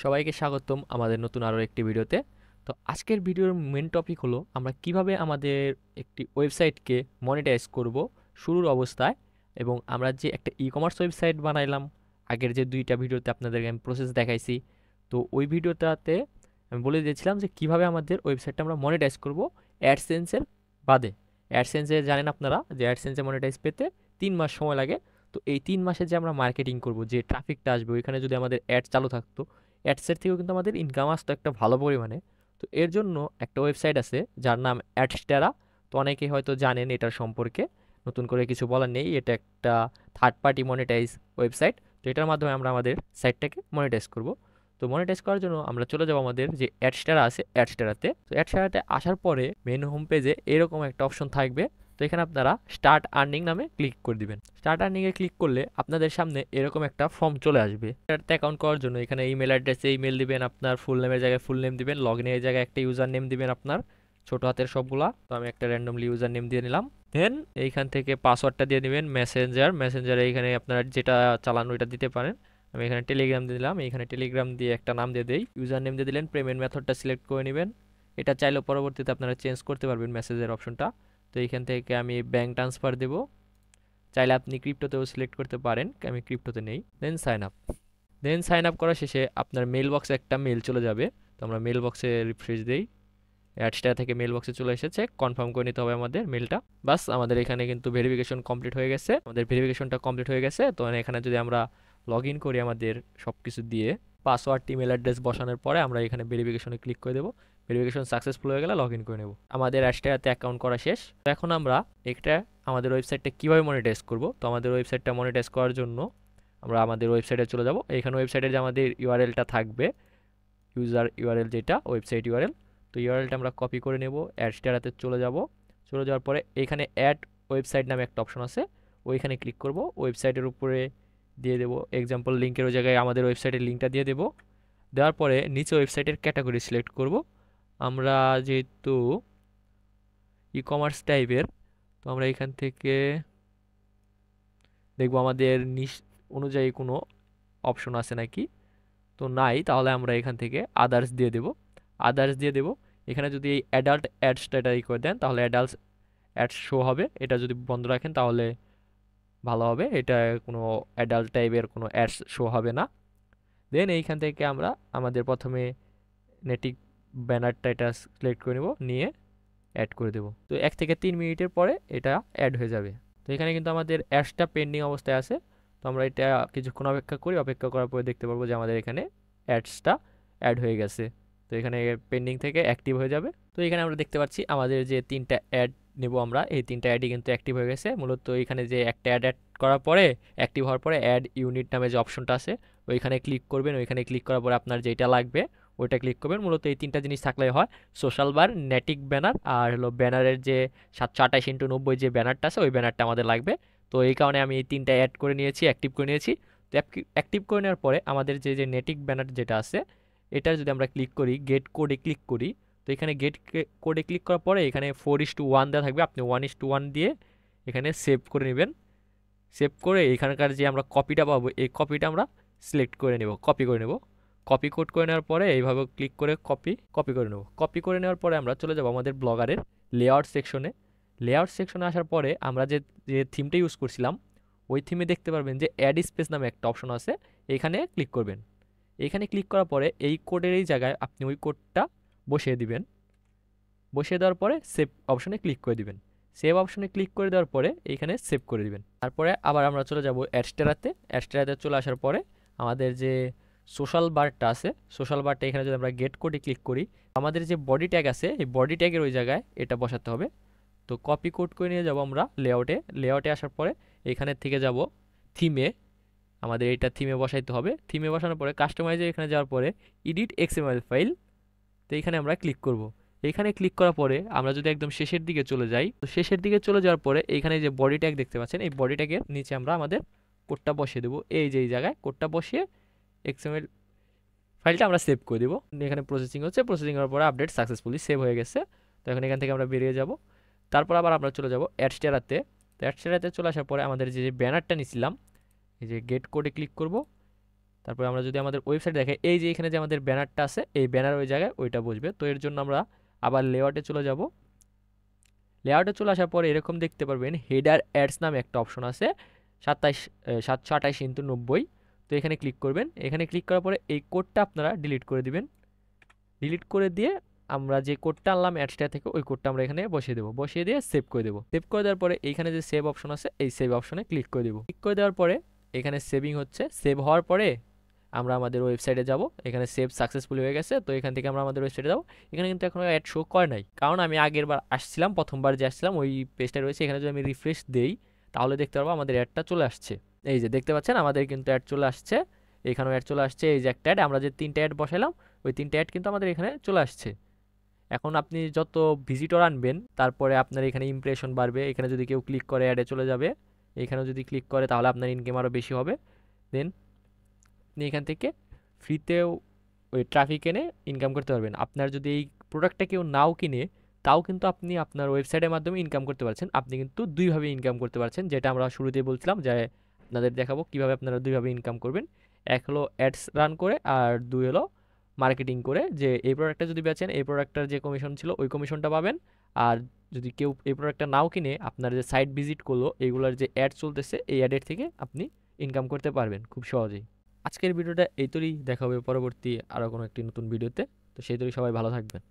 সবাইকে স্বাগতম আমাদের নতুন আরও একটি ভিডিওতে। তো আজকের ভিডিওর মেন টপিক হলো আমরা কিভাবে আমাদের একটি ওয়েবসাইটকে মনিটাইজ করব শুরুর অবস্থায়। এবং আমরা যে একটা ই কমার্স ওয়েবসাইট বানাইলাম আগের যে দুইটা ভিডিওতে আপনাদেরকে আমি প্রসেস দেখাইছি। তো ওই ভিডিওটাতে আমি বলে দিয়েছিলাম যে কিভাবে আমাদের ওয়েবসাইটটা আমরা মনিটাইজ করব অ্যাডসেন্সের বাদে। অ্যাডসেন্সে জানেন আপনারা যে অ্যাডসেন্সে মনিটাইজ পেতে 3 মাস সময় লাগে। তো এই 3 মাসে যে আমরা মার্কেটিং করব, যে ট্রাফিকটা আসবে ওইখানে যদি আমাদের অ্যাড চালু থাকতো, অ্যাডসের থেকেও কিন্তু আমাদের ইনকাম আসতো একটা ভালো পরিমাণে। তো এর জন্য একটা ওয়েবসাইট আছে যার নাম অ্যাডস্টেরা। তো অনেকেই হয়তো জানেন এটার সম্পর্কে, নতুন করে কিছু বলার নেই। এটা একটা থার্ড পার্টি মনিটাইজ ওয়েবসাইট। তো এটার মাধ্যমে আমরা আমাদের সাইটটাকে মনিটাইজ করব। তো মনিটাইজ করার জন্য আমরা চলে যাব আমাদের যে অ্যাডস্টেরা আছে অ্যাডস্টেরাতে। তো অ্যাডস্টেরাতে আসার পরে মেন হোম পেজে এরকম একটা অপশন থাকবে। তো এখানে আপনারা স্টার্ট আর্নিং নামে ক্লিক করে দিবেন। স্টার্ট আর্নিংয়ে ক্লিক করলে আপনাদের সামনে এরকম একটা ফর্ম চলে আসবে। এটাতে অ্যাকাউন্ট করার জন্য এখানে ইমেল অ্যাড্রেসে ইমেল দিবেন, আপনার ফুল নেমের জায়গায় ফুল নেম দিবেন, লগ ইনের জায়গায় একটা ইউজার নেম দিবেন আপনার ছোট হাতের সবগুলা। তো আমি একটা র্যান্ডমলি ইউজার নেম দিয়ে নিলাম। দেন এইখান থেকে পাসওয়ার্ডটা দিয়ে দিবেন। মেসেঞ্জারে এইখানে আপনারা যেটা চালান ওইটা দিতে পারেন। আমি এখানে টেলিগ্রাম দিয়ে দিলাম। এইখানে টেলিগ্রাম দিয়ে একটা নাম দিয়ে দেই, ইউজার নেম দিয়ে দিলেন। পেমেন্ট মেথডটা সিলেক্ট করে নেবেন। এটা চাইলেও পরবর্তীতে আপনারা চেঞ্জ করতে পারবেন মেসেজের অপশনটা। তো এইখান থেকে আমি ব্যাঙ্ক ট্রান্সফার দেবো। চাইলে আপনি ক্রিপ্টোতেও সিলেক্ট করতে পারেন, আমি ক্রিপ্টোতে নেই। দেন সাইন আপ করা শেষে আপনার মেল বক্সে একটা মেল চলে যাবে। তো আমরা মেল বক্সে রিফ্রেশ দেই। অ্যাডসটা থেকে মেল বক্সে চলে এসেছে, কনফার্ম করে নিতে হবে আমাদের মেলটা। বাস আমাদের এখানে কিন্তু ভেরিফিকেশন কমপ্লিট হয়ে গেছে। আমাদের ভেরিফিকেশনটা কমপ্লিট হয়ে গেছে। তো এখানে যদি আমরা লগ ইন করি আমাদের সব কিছু দিয়ে, পাসওয়ার্ড ইমেল অ্যাড্রেস বসানোর পরে আমরা এখানে ভেরিফিকেশনে ক্লিক করে দেবো। ভেরিফিকেশন সাকসেসফুল হয়ে গেলে লগ ইন করে নেব। আমাদের অ্যাডসটাতে অ্যাকাউন্ট করা শেষ। তো এখন আমরা একটা আমাদের ওয়েবসাইটটা কীভাবে মনিটাইজ করব। তো আমাদের ওয়েবসাইটটা মনিটাইজ করার জন্য আমরা আমাদের ওয়েবসাইটে চলে যাব। এইখানে ওয়েবসাইটে যে আমাদের ইউআরএলটা থাকবে, ইউজার ইউআরএল যেটা ওয়েবসাইট ইউআরএল, তো ইউআরএলটা আমরা কপি করে নেব। অ্যাডস্টারাতে চলে যাব। চলে যাওয়ার পরে এখানে অ্যাড ওয়েবসাইট নামে একটা অপশন আছে, ওইখানে ক্লিক করব। ওয়েবসাইটের উপরে দিয়ে দেবো এক্সাম্পল লিঙ্কের ওই জায়গায় আমাদের ওয়েবসাইটের লিঙ্কটা দিয়ে দেবো। দেওয়ার পরে নিচে ওয়েবসাইটের ক্যাটাগরি সিলেক্ট করব। আমরা যেহেতু ই কমার্স টাইপের, তো আমরা এখান থেকে দেখব আমাদের নিশ অনুযায়ী কোনো অপশন আছে নাকি। তো নাই, তাহলে আমরা এখান থেকে আদার্স দিয়ে দেব। এখানে যদি এই অ্যাডাল্ট অ্যাডসটা এটা করে দেন তাহলে অ্যাডাল্ট অ্যাডস শো হবে। এটা যদি বন্ধ রাখেন তাহলে ভালো হবে, এটা কোনো অ্যাডাল্ট টাইপের কোনো অ্যাডস শো হবে না। দেন এইখান থেকে আমরা আমাদের প্রথমে নেটিভ ব্যানারটা এটা সিলেক্ট করে নেব, নিয়ে অ্যাড করে দেব। তো 1 থেকে 3 মিনিটের পরে এটা অ্যাড হয়ে যাবে। তো এখানে কিন্তু আমাদের অ্যাডসটা পেন্ডিং অবস্থায় আছে। তো আমরা এটা কিছুক্ষণ অপেক্ষা করি। অপেক্ষা করার পরে দেখতে পারবো যে আমাদের এখানে অ্যাডসটা অ্যাড হয়ে গেছে। তো এখানে পেন্ডিং থেকে অ্যাক্টিভ হয়ে যাবে। তো এখানে আমরা দেখতে পাচ্ছি আমাদের যে 3টা অ্যাড নেব আমরা, এই 3টা অ্যাডই কিন্তু অ্যাক্টিভ হয়ে গেছে। মূলত এখানে যে একটা অ্যাড করার পরে অ্যাক্টিভ হওয়ার পরে অ্যাড ইউনিট নামে যে অপশনটা আছে ওইখানে ক্লিক করবেন। ওইখানে ক্লিক করার পরে আপনার যেটা লাগবে ওইটা ক্লিক করবেন। মূলত এই 3টা জিনিস থাকলেই হয়, সোশ্যাল বার, নেটিক ব্যানার, আর হলো ব্যানারের যে 728x90 যে ব্যানারটা আছে ওই ব্যানারটা আমাদের লাগবে। তো এই কারণে আমি এই 3টা অ্যাড করে নিয়েছি, অ্যাক্টিভ করে নিয়েছি। তো অ্যাক্টিভ করে নেওয়ার পরে আমাদের যে নেটিক ব্যানার যেটা আছে এটার যদি আমরা ক্লিক করি, গেট কোডে ক্লিক করি, তো এখানে গেট কোডে ক্লিক করার পরে এখানে 4:1 দেওয়া থাকবে। আপনি 1:1 দিয়ে এখানে সেভ করে নেবেন। সেভ করে এখানকার যে আমরা কপিটা পাবো এই কপিটা আমরা সিলেক্ট করে নেব, কপি করে নেব। কপি কোড করে নেওয়ার পরে এইভাবে ক্লিক করে কপি করে নেব। কপি করে নেওয়ার পরে আমরা চলে যাব আমাদের ব্লগারের লেআউট সেকশনে। লেআউট সেকশনে আসার পরে আমরা যে যে থিমটা ইউজ করছিলাম ওই থিমে দেখতে পারবেন যে অ্যাড স্পেস নামে একটা অপশন আছে, এখানে ক্লিক করবেন। এখানে ক্লিক করার পরে এই কোডের এই জায়গায় আপনি ওই কোডটা বসিয়ে দিবেন। বসিয়ে দেওয়ার পরে সেভ অপশনে ক্লিক করে দিবেন। সেভ অপশনে ক্লিক করে দেওয়ার পরে এইখানে সেভ করে দিবেন। তারপরে আবার আমরা চলে যাব অ্যাডস্টেরাতে চলে আসার পরে আমাদের যে সোশ্যাল বারটা আছে, সোশ্যাল বারটা এখানে যদি আমরা গেট কোডে ক্লিক করি, আমাদের যে বডি ট্যাগ আছে এই বডি ট্যাগের ওই জায়গায় এটা বসাতে হবে। তো কপি কোড করে নিয়ে যাব আমরা লেআউটে আসার পরে এখানের থেকে যাব থিমে, আমাদের এটা থিমে বসাইতে হবে। থিমে বসানোর পরে কাস্টমাইজে এখানে যাওয়ার পরে এডিট এক্সএমএল ফাইল, তো এখানে আমরা ক্লিক করব। এখানে ক্লিক করার পরে আমরা যদি একদম শেষের দিকে চলে যাই, তো শেষের দিকে চলে যাওয়ার পরে এখানে যে বডি ট্যাগ দেখতে পাচ্ছেন এই বডি ট্যাগের নিচে আমরা আমাদের কোডটা বসিয়ে দেবো। এই যে এই জায়গায় কোডটা বসিয়ে এক্সএমএল ফাইলটা আমরা সেভ করে দেবো। এখানে প্রসেসিং হচ্ছে, প্রসেসিং হওয়ার পরে আপডেট সাকসেসফুলি সেভ হয়ে গেছে। তো এখন এখান থেকে আমরা বেরিয়ে যাব। তারপর আবার আমরা চলে যাব অ্যাডস্টেরাতে। তো অ্যাডস্টেরাতে চলে আসার পরে আমাদের যে ব্যানারটা নিয়েছিলাম এই যে গেট কোডে ক্লিক করব। তারপরে আমরা যদি আমাদের ওয়েবসাইট দেখে এই যে এখানে যে আমাদের ব্যানারটা আছে এই ব্যানার ওই জায়গায় ওইটা বসবে। তো এর জন্য আমরা আবার লেআউটে চলে যাব। লেআউটে চলে আসার পরে এরকম দেখতে পারবেন হেডার অ্যাডস নামে একটা অপশন আছে 728x90। তো এখানে ক্লিক করবেন। এখানে ক্লিক করার পরে এই কোডটা আপনারা ডিলিট করে দিবেন। ডিলিট করে দিয়ে আমরা যে কোডটা আনলাম অ্যাডসটা থেকে ওই কোডটা আমরা এখানে বসিয়ে দেবো। বসিয়ে দিয়ে সেভ করে দেবো। সেভ করে দেওয়ার পরে এইখানে যে সেভ অপশন আছে এই সেভ অপশনে ক্লিক করে দেবো। ক্লিক করে দেওয়ার পরে এখানে সেভিং হচ্ছে। সেভ হওয়ার পরে আমরা আমাদের ওয়েবসাইটে যাব। এখানে সেভ সাকসেসফুল হয়ে গেছে। তো এখান থেকে আমরা আমাদের ওয়েবসাইটে যাব। এখানে কিন্তু এখনো অ্যাড শো করে নাই, কারণ আমি আগের বার আসছিলাম, প্রথমবার যে আসছিলাম ওই পেজটা রয়েছে। এখানে যদি আমি রিফ্রেশ দেই তাহলে দেখতে পারবো আমাদের অ্যাডটা চলে আসছে। এই যে দেখতে পাচ্ছেন আমাদের কিন্তু অ্যাড চলে আসছে। এখানেও অ্যাড চলে আসছে। এই যে একটা অ্যাড, আমরা যে 3টা অ্যাড বসাইলাম ওই 3টা অ্যাড কিন্তু আমাদের এখানে চলে আসছে। এখন আপনি যত ভিজিটর আনবেন তারপরে আপনার এখানে ইমপ্রেশন বাড়বে। এখানে যদি কেউ ক্লিক করে অ্যাডে চলে যাবে। এখানেও যদি ক্লিক করে তাহলে আপনার ইনকাম আরও বেশি হবে। দেন আপনি এখান থেকে ফ্রিতেও ওই ট্রাফিক এনে ইনকাম করতে পারবেন। আপনার যদি এই প্রোডাক্টটা কেউ নাও কিনে তাও কিন্তু আপনি আপনার ওয়েবসাইটের মাধ্যমে ইনকাম করতে পারছেন। আপনি কিন্তু দুইভাবে ইনকাম করতে পারছেন, যেটা আমরা শুরুতেই বলছিলাম যে আপনাদের দেখাবো কীভাবে আপনারা দুইভাবে ইনকাম করবেন। এক হলো অ্যাডস রান করে, আর দুই হলো মার্কেটিং করে। যে এই প্রোডাক্টটা যদি বেচেন এই প্রোডাক্টটার যে কমিশন ছিল ওই কমিশনটা পাবেন। আর যদি কেউ এই প্রোডাক্টটা নাও কিনে আপনার যে সাইট ভিজিট করলো এইগুলোর যে অ্যাড চলতেছে এই অ্যাডের থেকে আপনি ইনকাম করতে পারবেন খুব সহজেই। আজকের ভিডিওটা এই তোরই, দেখা হবে পরবর্তী আরও কোনো একটি নতুন ভিডিওতে। তো সেই তোরই সবাই ভালো থাকবেন।